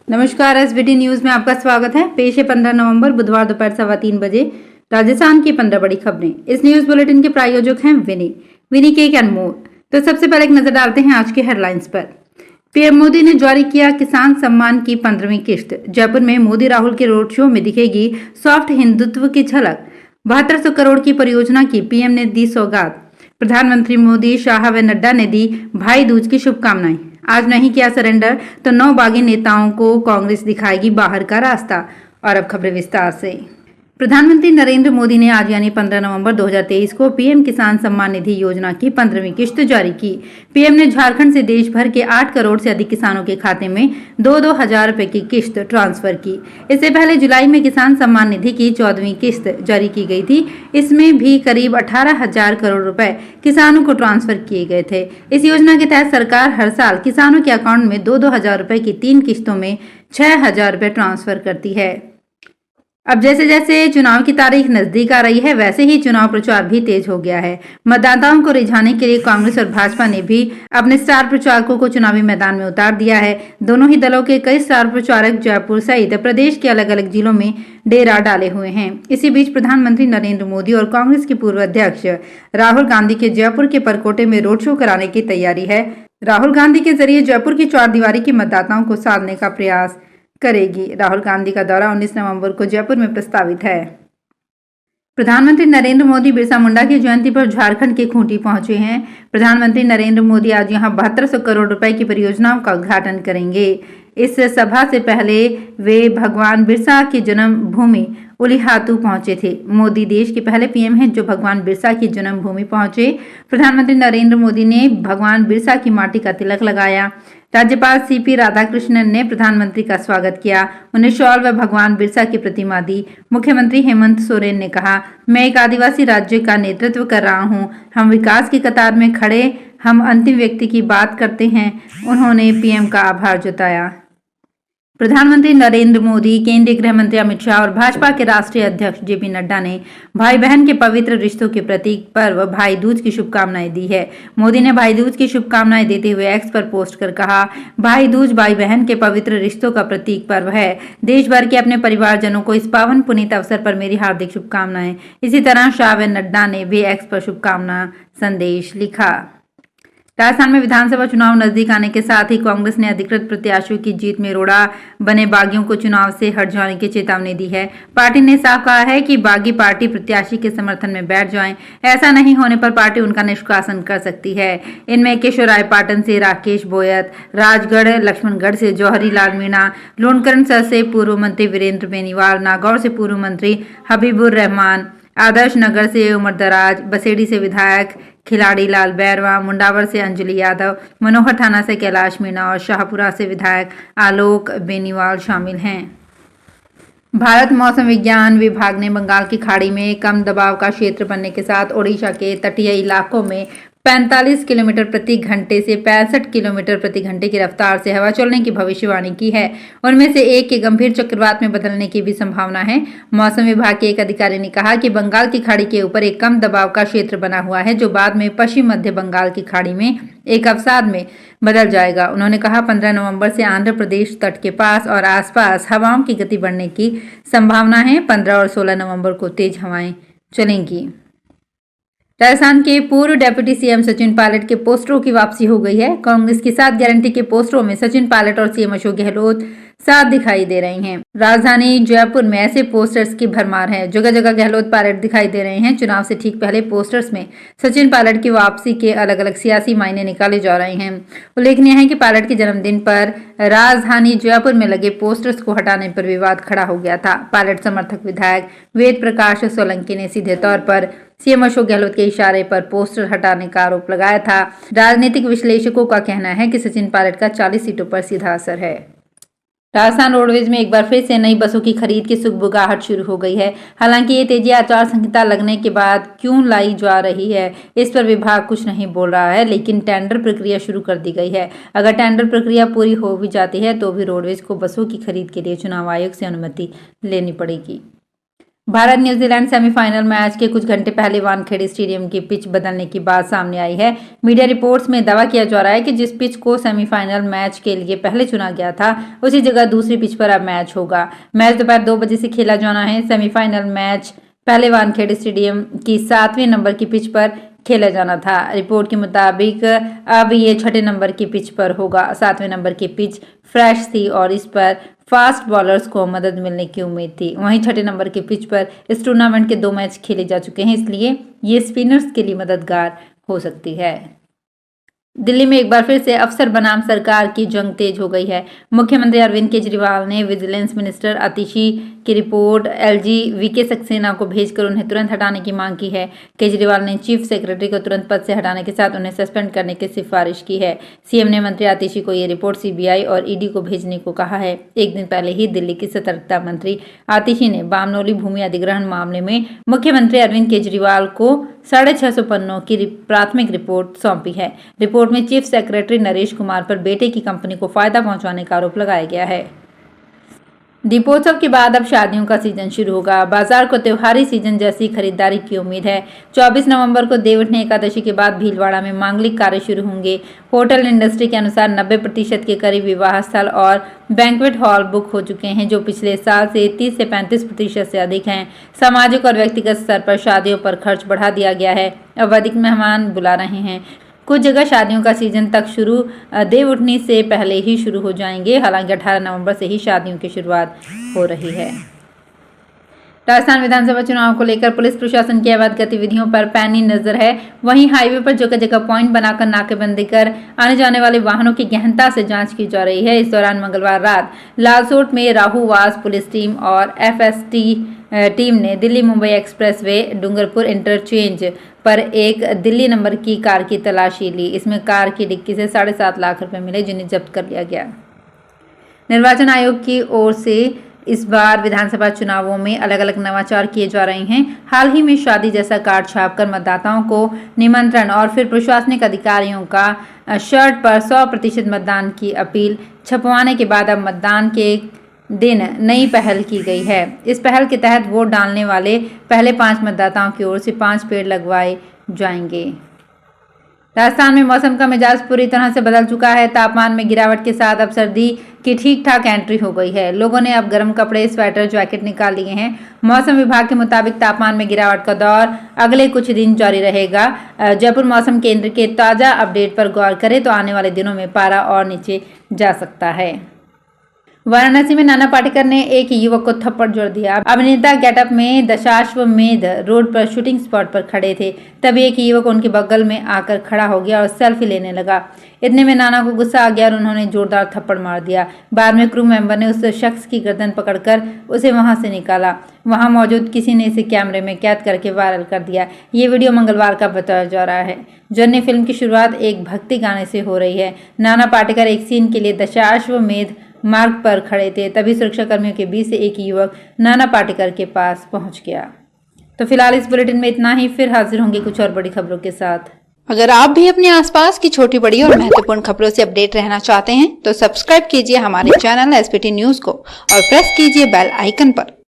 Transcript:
नमस्कार, SBT news में आपका स्वागत है। पेश है 15 नवंबर बुधवार दोपहर 3:15 बजे राजस्थान की 15 बड़ी खबरें। इस न्यूज बुलेटिन के प्रायोजक हैं विनी केक एंड मोर। तो सबसे पहले एक नजर डालते हैं आज के हेडलाइंस पर। पीएम मोदी ने जारी किया किसान सम्मान की 15वीं किश्त। जयपुर में मोदी राहुल के रोड शो में दिखेगी सॉफ्ट हिंदुत्व की झलक। 7200 करोड़ की परियोजना की पीएम ने दी सौगात। प्रधानमंत्री मोदी, शाह व नड्डा ने दी भाई दूज की शुभकामनाएं। आज नहीं किया सरेंडर तो 9 बागी नेताओं को कांग्रेस दिखाएगी बाहर का रास्ता। और अब खबरें विस्तार से। प्रधानमंत्री नरेंद्र मोदी ने आज यानी 15 नवंबर 2023 को पीएम किसान सम्मान निधि योजना की 15वीं किश्त जारी की। पीएम ने झारखंड से देश भर के 8 करोड़ से अधिक किसानों के खाते में 2-2 हजार रुपए की किश्त ट्रांसफर की। इससे पहले जुलाई में किसान सम्मान निधि की 14वीं किश्त जारी की गई थी। इसमें भी करीब 18,000 करोड़ रुपए किसानों को ट्रांसफर किए गए थे। इस योजना के तहत सरकार हर साल किसानों के अकाउंट में 2-2 हजार रुपए की 3 किश्तों में 6,000 रुपए ट्रांसफर करती है। अब जैसे जैसे चुनाव की तारीख नजदीक आ रही है, वैसे ही चुनाव प्रचार भी तेज हो गया है। मतदाताओं को रिझाने के लिए कांग्रेस और भाजपा ने भी अपने स्टार प्रचारकों को चुनावी मैदान में उतार दिया है। दोनों ही दलों के कई स्टार प्रचारक जयपुर सहित प्रदेश के अलग अलग जिलों में डेरा डाले हुए हैं। इसी बीच प्रधानमंत्री नरेंद्र मोदी और कांग्रेस के पूर्व अध्यक्ष राहुल गांधी के जयपुर के परकोटे में रोड शो कराने की तैयारी है। राहुल गांधी के जरिए जयपुर की चारदीवारी के मतदाताओं को साधने का प्रयास करेगी। राहुल गांधी का दौरा 19 नवंबर को जयपुर में प्रस्तावित है। प्रधानमंत्री नरेंद्र मोदी बिरसा मुंडा की जयंती पर झारखंड के खूंटी पहुंचे हैं। प्रधानमंत्री नरेंद्र मोदी आज यहां 7200 करोड़ रुपए की परियोजनाओं का उद्घाटन करेंगे। इस सभा से पहले वे भगवान बिरसा की जन्मभूमि उलिहातू पहुंचे थे। मोदी देश के पहले पीएम हैं जो भगवान बिरसा की जन्मभूमि पहुंचे। प्रधानमंत्री नरेंद्र मोदी ने भगवान बिरसा की माटी का तिलक लगाया। राज्यपाल सीपी राधाकृष्णन ने प्रधानमंत्री का स्वागत किया। उन्हें शॉल व भगवान बिरसा की प्रतिमा दी। मुख्यमंत्री हेमंत सोरेन ने कहा, मैं एक आदिवासी राज्य का नेतृत्व कर रहा हूं। हम विकास की कतार में खड़े, हम अंतिम व्यक्ति की बात करते हैं। उन्होंने पीएम का आभार जताया। प्रधानमंत्री नरेंद्र मोदी, केंद्रीय गृह मंत्री अमित शाह और भाजपा के राष्ट्रीय अध्यक्ष जेपी नड्डा ने भाई बहन के पवित्र रिश्तों के प्रतीक पर्व भाई दूज की शुभकामनाएं दी है। मोदी ने भाई दूज की शुभकामनाएं देते हुए एक्स पर पोस्ट कर कहा, भाई दूज भाई बहन के पवित्र रिश्तों का प्रतीक पर्व है। देश भर के अपने परिवारजनों को इस पावन पुनीत अवसर पर मेरी हार्दिक शुभकामनाएं। इसी तरह शाह व नड्डा ने भी एक्स पर शुभकामना संदेश लिखा। राजस्थान में विधानसभा चुनाव नजदीक आने के साथ ही कांग्रेस ने अधिकृत प्रत्याशियों की जीत में रोड़ा बने बागियों को चुनाव से हट जाने की चेतावनी दी है। पार्टी ने साफ कहा है कि बागी पार्टी प्रत्याशी के समर्थन में बैठ जाएं। ऐसा नहीं होने पर पार्टी उनका निष्कासन कर सकती है। इनमें केशवरायपाटन से राकेश बोयत, राजगढ़ लक्ष्मणगढ़ से जौहरी लाल मीणा, लूणकरणसर से पूर्व मंत्री वीरेंद्र बेनीवाल, नागौर से पूर्व मंत्री हबीबुर रहमान, आदर्श नगर से उमर दराज, बसेड़ी से विधायक खिलाड़ी लाल बैरवा, मुंडावर से अंजलि यादव, मनोहर थाना से कैलाश मीणा और शाहपुरा से विधायक आलोक बेनीवाल शामिल हैं। भारत मौसम विज्ञान विभाग ने बंगाल की खाड़ी में कम दबाव का क्षेत्र बनने के साथ ओडिशा के तटीय इलाकों में 45 किलोमीटर प्रति घंटे से 65 किलोमीटर प्रति घंटे की रफ्तार से हवा चलने की भविष्यवाणी की है। उनमें से एक के गंभीर चक्रवात में बदलने की भी संभावना है। मौसम विभाग के एक अधिकारी ने कहा कि बंगाल की खाड़ी के ऊपर एक कम दबाव का क्षेत्र बना हुआ है जो बाद में पश्चिम मध्य बंगाल की खाड़ी में एक अवसाद में बदल जाएगा। उन्होंने कहा 15 नवंबर से आंध्र प्रदेश तट के पास और आसपास हवाओं की गति बढ़ने की संभावना है। 15 और 16 नवंबर को तेज हवाएं चलेंगी। राजस्थान के पूर्व डिप्टी सीएम सचिन पायलट के पोस्टरों की वापसी हो गई है। कांग्रेस की 7 गारंटी के पोस्टरों में सचिन पायलट और सीएम अशोक गहलोत साथ दिखाई दे रहे हैं। राजधानी जयपुर में ऐसे पोस्टर्स की भरमार है। जगह जगह गहलोत पायलट दिखाई दे रहे हैं। चुनाव से ठीक पहले पोस्टर्स में सचिन पायलट की वापसी के अलग अलग सियासी मायने निकाले जा रहे हैं। उल्लेखनीय है कि पायलट के जन्मदिन पर राजधानी जयपुर में लगे पोस्टर्स को हटाने पर विवाद खड़ा हो गया था। पायलट समर्थक विधायक वेद प्रकाश सोलंकी ने सीधे तौर पर सीएम अशोक गहलोत के इशारे पर पोस्टर हटाने का आरोप लगाया था। राजनीतिक विश्लेषकों का कहना है कि सचिन पायलट का 40 सीटों पर सीधा असर है। राजस्थान रोडवेज में एक बार फिर से नई बसों की खरीद की सुगबुगाहट शुरू हो गई है। हालांकि ये तेजी आचार संहिता लगने के बाद क्यों लाई जा रही है, इस पर विभाग कुछ नहीं बोल रहा है, लेकिन टेंडर प्रक्रिया शुरू कर दी गई है। अगर टेंडर प्रक्रिया पूरी हो भी जाती है तो भी रोडवेज को बसों की खरीद के लिए चुनाव आयोग से अनुमति लेनी पड़ेगी। भारत न्यूजीलैंड सेमीफाइनल मैच के कुछ घंटे पहले वानखेड़े स्टेडियम की पिच बदलने की बात सामने आई है। मीडिया रिपोर्ट्स में दावा किया जा रहा है कि जिस पिच को सेमीफाइनल मैच के लिए पहले चुना गया था उसी जगह दूसरी पिच पर अब मैच होगा। मैच दोपहर 2 बजे से खेला जाना है। सेमीफाइनल मैच पहले वानखेड़े स्टेडियम की 7वें नंबर की पिच पर खेला जाना था। रिपोर्ट के मुताबिक अब ये 6ठे नंबर की पिच पर होगा। 7वें नंबर की पिच फ्रेश थी और इस पर फास्ट बॉलर्स को मदद मिलने की उम्मीद थी। वहीं 6ठे नंबर की पिच पर इस टूर्नामेंट के 2 मैच खेले जा चुके हैं, इसलिए ये स्पिनर्स के लिए मददगार हो सकती है। दिल्ली में एक बार फिर से अफसर बनाम सरकार की जंग तेज हो गई है। मुख्यमंत्री अरविंद केजरीवाल ने विजिलेंस मिनिस्टर आतिशी की रिपोर्ट एलजी वीके सक्सेना को भेजकर उन्हें तुरंत हटाने की मांग की है। केजरीवाल ने चीफ सेक्रेटरी को तुरंत पद से हटाने के साथ उन्हें सस्पेंड करने की सिफारिश की है। सीएम ने मंत्री आतिशी को ये रिपोर्ट सीबीआई और ईडी को भेजने को कहा है। एक दिन पहले ही दिल्ली की सतर्कता मंत्री आतिशी ने बामनोली भूमि अधिग्रहण मामले में मुख्यमंत्री अरविंद केजरीवाल को 650 पन्नों की प्राथमिक रिपोर्ट सौंपी है। रिपोर्ट में चीफ सेक्रेटरी नरेश कुमार पर बेटे की कंपनी को फायदा पहुंचाने का आरोप लगाया गया है। दीपोत्सव के बाद अब शादियों का सीजन शुरू होगा। बाजार को त्योहारी सीजन जैसी खरीदारी की उम्मीद है। 24 नवंबर को देवउठनी एकादशी के बाद भीलवाड़ा में मांगलिक कार्य शुरू होंगे। होटल इंडस्ट्री के अनुसार 90% के करीब विवाह स्थल और बैंक्वेट हॉल बुक हो चुके हैं, जो पिछले साल से 30 से 35% से अधिक हैं। सामाजिक और व्यक्तिगत स्तर पर शादियों पर खर्च बढ़ा दिया गया है। अब अधिक मेहमान बुला रहे हैं। कुछ जगह शादियों का सीजन तक शुरू देवउठनी से पहले ही शुरू हो जाएंगे। हालांकि 18 नवंबर से ही शादियों की शुरुआत हो रही है। राजस्थान विधानसभा चुनाव को लेकर पुलिस प्रशासन की अवैध गतिविधियों पर पैनी नजर है। वहीं हाईवे पर जगह जगह पॉइंट बनाकर नाकेबंदी कर आने जाने वाले वाहनों की गहनता से जांच की जा रही है। इस दौरान मंगलवार रात लालसोट में राहूवास पुलिस टीम और एफएसटी टीम ने दिल्ली मुंबई एक्सप्रेसवे डूंगरपुर इंटरचेंज पर एक दिल्ली नंबर की कार की तलाशी ली। इसमें कार की डिक्की से 7.5 लाख रुपए मिले, जिन्हें जब्त कर लिया गया। निर्वाचन आयोग की ओर से इस बार विधानसभा चुनावों में अलग अलग नवाचार किए जा रहे हैं। हाल ही में शादी जैसा कार्ड छापकर मतदाताओं को निमंत्रण और फिर प्रशासनिक अधिकारियों का शर्ट पर 100% मतदान की अपील छपवाने के बाद अब मतदान के दिन नई पहल की गई है। इस पहल के तहत वोट डालने वाले पहले 5 मतदाताओं की ओर से 5 पेड़ लगवाए जाएंगे। राजस्थान में मौसम का मिजाज पूरी तरह से बदल चुका है। तापमान में गिरावट के साथ अब सर्दी की ठीक ठाक एंट्री हो गई है। लोगों ने अब गर्म कपड़े, स्वेटर, जैकेट निकाल लिए हैं। मौसम विभाग के मुताबिक तापमान में गिरावट का दौर अगले कुछ दिन जारी रहेगा। जयपुर मौसम केंद्र के ताजा अपडेट पर गौर करें तो आने वाले दिनों में पारा और नीचे जा सकता है। वाराणसी में नाना पाटेकर ने एक युवक को थप्पड़ जड़ दिया। अभिनेता गेटअप में दशाश्वमेध रोड पर शूटिंग स्पॉट पर खड़े थे, तभी एक युवक उनके बगल में आकर खड़ा हो गया और सेल्फी लेने लगा। इतने में नाना को गुस्सा आ गया और उन्होंने जोरदार थप्पड़ मार दिया। बाद में क्रू मेंबर ने उस शख्स की गर्दन पकड़कर उसे वहां से निकाला। वहां मौजूद किसी ने इसे कैमरे में कैद करके वायरल कर दिया। ये वीडियो मंगलवार का बताया जा रहा है। जन्य फिल्म की शुरुआत एक भक्ति गाने से हो रही है। नाना पाटेकर एक सीन के लिए दशाश्वमेध मार्ग पर खड़े थे, तभी सुरक्षाकर्मियों के बीच से एक युवक नाना पाटेकर के पास पहुंच गया। तो फिलहाल इस बुलेटिन में इतना ही। फिर हाजिर होंगे कुछ और बड़ी खबरों के साथ। अगर आप भी अपने आसपास की छोटी बड़ी और महत्वपूर्ण खबरों से अपडेट रहना चाहते हैं तो सब्सक्राइब कीजिए हमारे चैनल एसपीटी न्यूज को और प्रेस कीजिए बेल आइकन पर।